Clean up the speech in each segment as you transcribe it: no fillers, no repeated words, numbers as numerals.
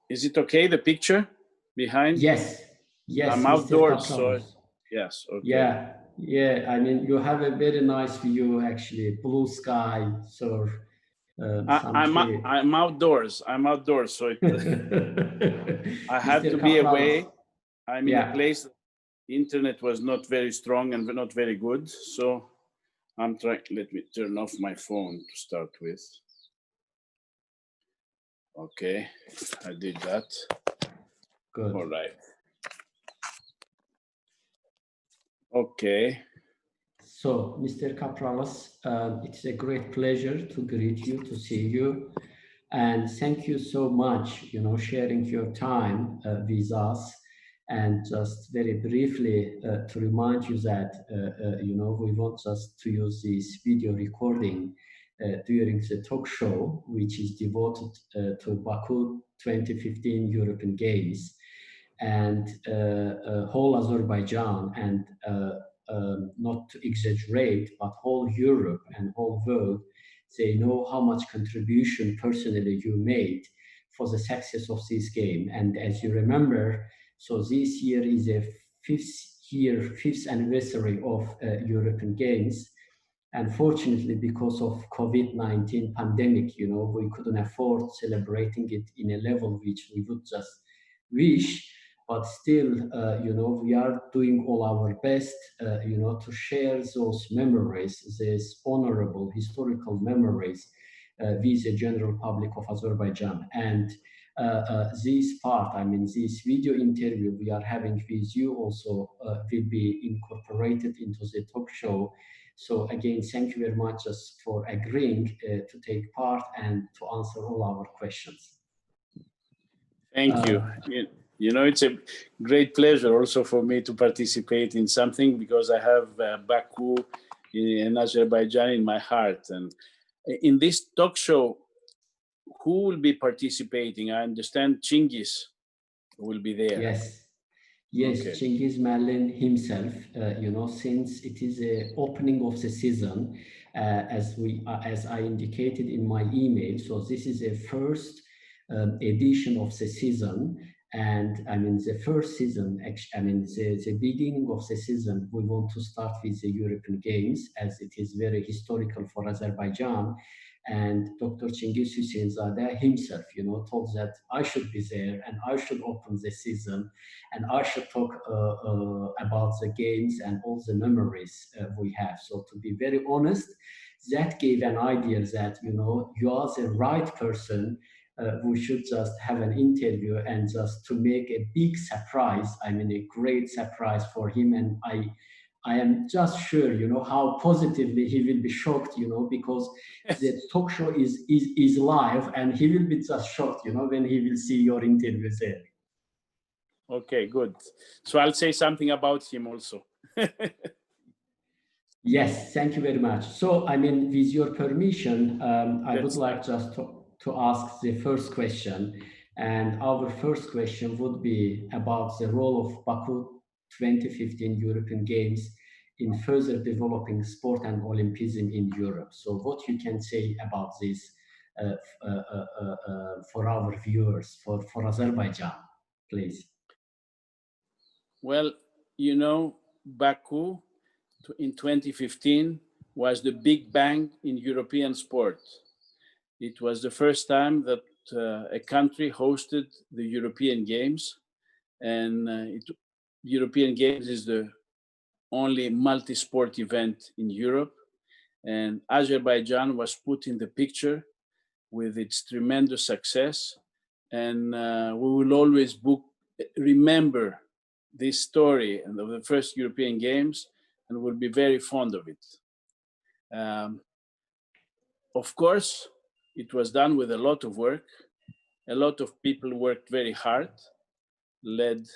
Is it okay, the picture behind? Yes, yes. I'm Mr. outdoors, so Kapralos. yes, okay. Yeah. I mean, you have a very nice view, actually. Blue sky, so I'm outdoors. I'm outdoors, so I had Mr. to be away. Kapralos. I'm in a place that the internet was not very strong and not very good, so I'm trying. Let me turn off my phone to start with. Okay, I did that. Good. All right. Okay. So, Mr. Kapralos, it's a great pleasure to greet you, to see you. And thank you so much, sharing your time with us. And just very briefly to remind you that, we want just to use this video recording during the talk show, which is devoted to Baku 2015 European Games. And whole Azerbaijan and not to exaggerate, but whole Europe and whole world, they know how much contribution personally you made for the success of this game. And as you remember, so this year is a fifth anniversary of European Games. Unfortunately, because of COVID-19 pandemic, we couldn't afford celebrating it in a level which we would just wish. But still, we are doing all our best, to share those memories, these honorable historical memories with the general public of Azerbaijan. And this part, this video interview we are having with you also will be incorporated into the talk show. So again, thank you very much just for agreeing to take part and to answer all our questions. Thank you. It's a great pleasure also for me to participate in something, because I have Baku in Azerbaijan in my heart. And in this talk show, who will be participating? I understand Cengiz will be there. Yes, okay. Cengiz himself, since it is the opening of the season, as I indicated in my email, so this is the first edition of the season. And the first season, the beginning of the season, we want to start with the European Games, as it is very historical for Azerbaijan. And Dr. Cengiz Hüseyinzadeh himself, told that I should be there and I should open the season and I should talk about the games and all the memories we have. So to be very honest, that gave an idea that, you are the right person. We should just have an interview and just to make a big surprise, a great surprise for him. And I am just sure, how positively he will be shocked, because the talk show is live and he will be just shocked, when he will see your interview there. Okay, good. So I'll say something about him also. Yes, thank you very much. So, with your permission, I would like just to ask the first question. And our first question would be about the role of Baku 2015 European Games in further developing sport and Olympism in Europe. So what you can say about this for our viewers, for Azerbaijan, please. Well, Baku in 2015 was the big bang in European sport. It was the first time that a country hosted the European Games, and European Games is the only multi-sport event in Europe, and Azerbaijan was put in the picture with its tremendous success, and we will always remember this story and of the first European Games, and will be very fond of it. Of course, it was done with a lot of work. A lot of people worked very hard, led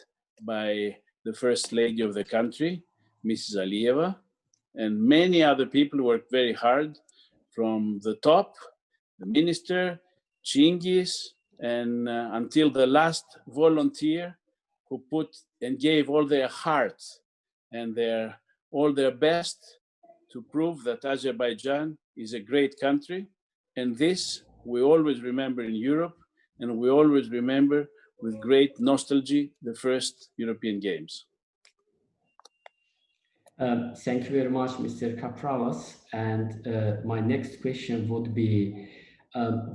by the First Lady of the country, Mrs. Aliyeva, and many other people worked very hard from the top, the minister, Cengiz, and until the last volunteer who put and gave all their heart and all their best to prove that Azerbaijan is a great country. And this we always remember in Europe, and we always remember with great nostalgia the first European Games. Thank you very much, Mr. Kapralos. And my next question would be,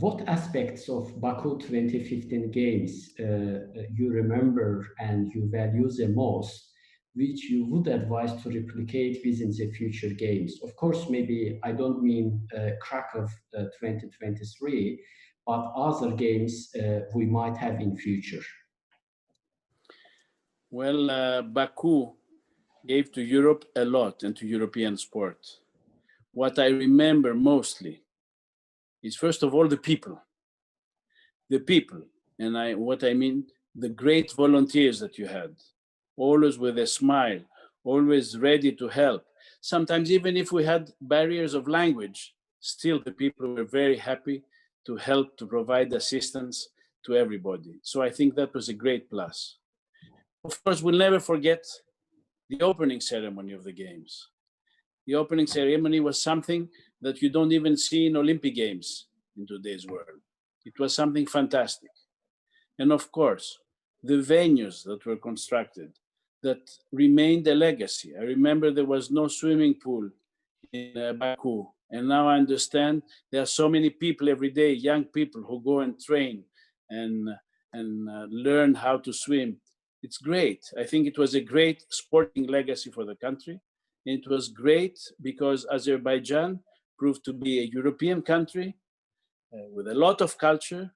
what aspects of Baku 2015 Games you remember and you value the most, which you would advise to replicate within the future games? Of course, maybe I don't mean Krakow 2023, but other games we might have in future. Well, Baku gave to Europe a lot and to European sport. What I remember mostly is, first of all, the people. The people, and what I mean, the great volunteers that you had, always with a smile, always ready to help. Sometimes even if we had barriers of language, still the people were very happy to help, to provide assistance to everybody. So I think that was a great plus. Of course, we'll never forget the opening ceremony of the Games. The opening ceremony was something that you don't even see in Olympic Games in today's world. It was something fantastic. And of course, the venues that were constructed, that remained a legacy. I remember there was no swimming pool in Baku. And now I understand there are so many people every day, young people who go and train and learn how to swim. It's great. I think it was a great sporting legacy for the country. And it was great because Azerbaijan proved to be a European country with a lot of culture.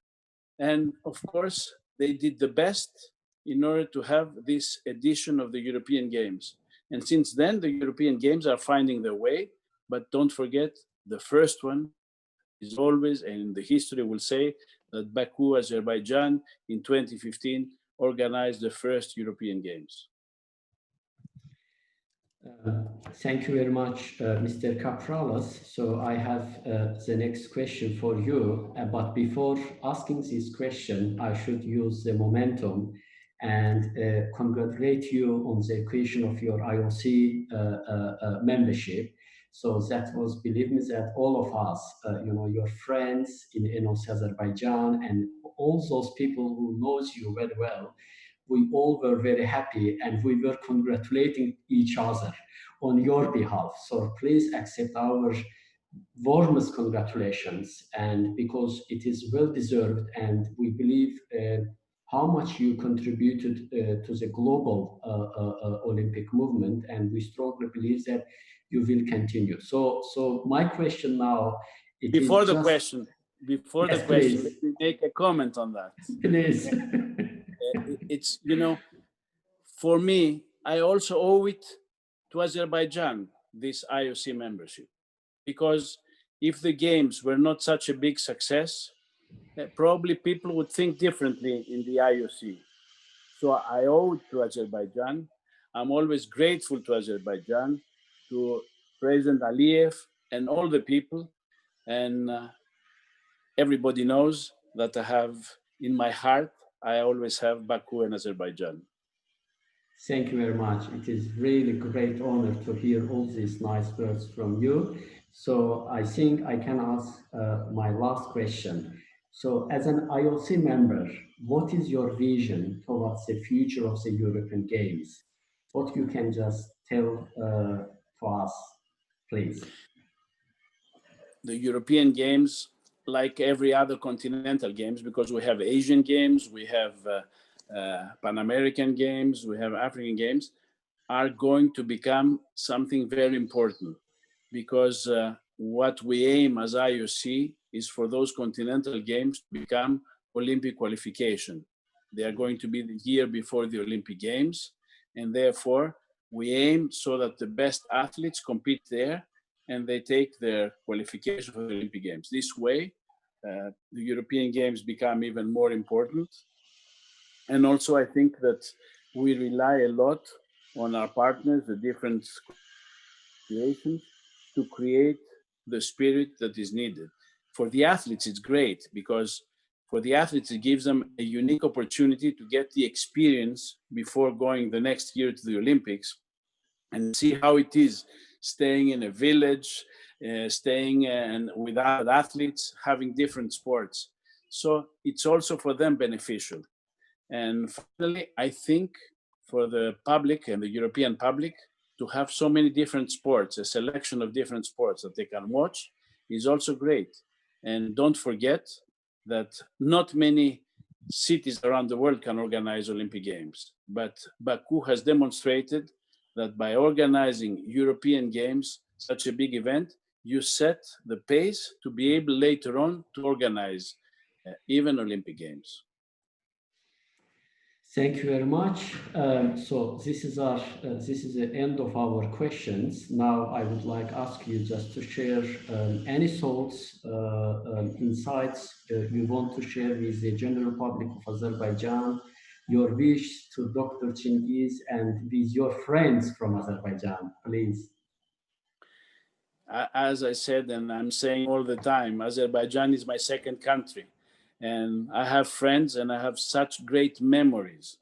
And of course, they did the best in order to have this edition of the European Games. And since then, the European Games are finding their way. But don't forget, the first one is always, and the history will say, that Baku, Azerbaijan, in 2015, organized the first European Games. Thank you very much, Mr. Kapralos. So I have the next question for you. But before asking this question, I should use the momentum and congratulate you on the occasion of your IOC membership. So that was, believe me, that all of us, your friends in Azerbaijan and all those people who knows you very well, we all were very happy and we were congratulating each other on your behalf. So please accept our warmest congratulations, and because it is well deserved, and we believe how much you contributed to the global Olympic movement, and we strongly believe that you will continue. So my question now, before the question, let me make a comment on that. Please. It's, for me, I also owe it to Azerbaijan, this IOC membership, because if the Games were not such a big success, probably people would think differently in the IOC. So I owe it to Azerbaijan. I'm always grateful to Azerbaijan, to President Aliyev and all the people. And everybody knows that I have in my heart, I always have Baku and Azerbaijan. Thank you very much. It is really great honor to hear all these nice words from you. So I think I can ask my last question. So as an IOC member, what is your vision towards the future of the European Games? What you can just tell to us, please. The European Games, like every other continental games, because we have Asian Games, we have Pan American Games, we have African Games, are going to become something very important, because what we aim as IOC is for those continental games to become Olympic qualification. They are going to be the year before the Olympic Games, and therefore we aim so that the best athletes compete there and they take their qualification for the Olympic Games. This way, the European Games become even more important. And also, I think that we rely a lot on our partners, the different creations, to create the spirit that is needed. For the athletes, it's great, because for the athletes, it gives them a unique opportunity to get the experience before going the next year to the Olympics and see how it is staying in a village, staying and without athletes, having different sports. So it's also for them beneficial. And finally, I think for the public and the European public to have so many different sports, a selection of different sports that they can watch is also great. And don't forget that not many cities around the world can organize Olympic Games, but Baku has demonstrated that by organizing European Games, such a big event, you set the pace to be able later on to organize even Olympic Games. Thank you very much. So this is the end of our questions. Now I would like to ask you just to share any thoughts, insights you want to share with the general public of Azerbaijan, your wish to Dr. Chingiz and with your friends from Azerbaijan, please. As I said, and I'm saying all the time, Azerbaijan is my second country. And I have friends and I have such great memories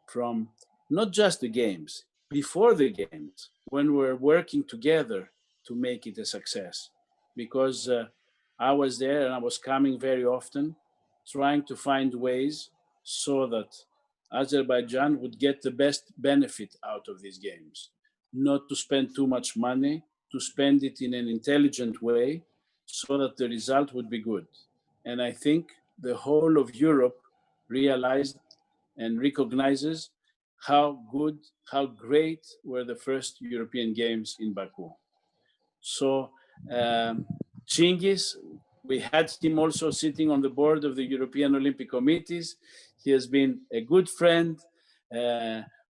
from not just the games, before the games, when we're working together to make it a success. Because I was there and I was coming very often, trying to find ways so that Azerbaijan would get the best benefit out of these games. Not to spend too much money, to spend it in an intelligent way so that the result would be good. And I think the whole of Europe realized and recognizes how good, how great were the first European Games in Baku. So Chingiz, we had him also sitting on the board of the European Olympic Committees. He has been a good friend.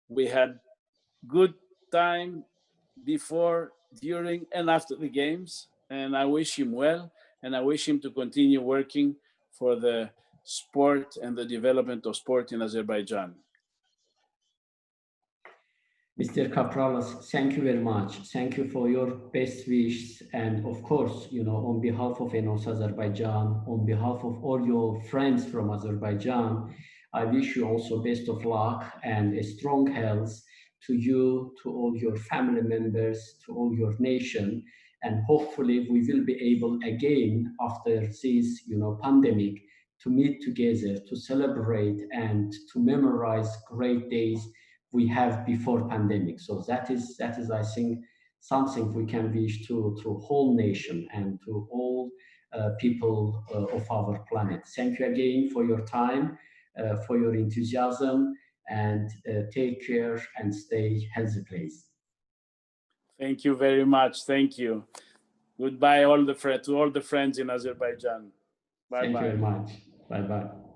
We had good time before, during, and after the games. And I wish him well, and I wish him to continue working for the sport and the development of sport in Azerbaijan. Mr. Kapralos, thank you very much. Thank you for your best wishes. And of course, on behalf of ENOS Azerbaijan, on behalf of all your friends from Azerbaijan, I wish you also best of luck and a strong health to you, to all your family members, to all your nation. And hopefully we will be able again after this, pandemic to meet together, to celebrate and to memorize great days we have before pandemic. So that is I think something we can wish to whole nation and to all people of our planet. Thank you again for your time, for your enthusiasm, and take care and stay healthy, please. Thank you very much. Thank you. Goodbye to all the friends in Azerbaijan. Bye-bye. Thank you very much. Bye-bye.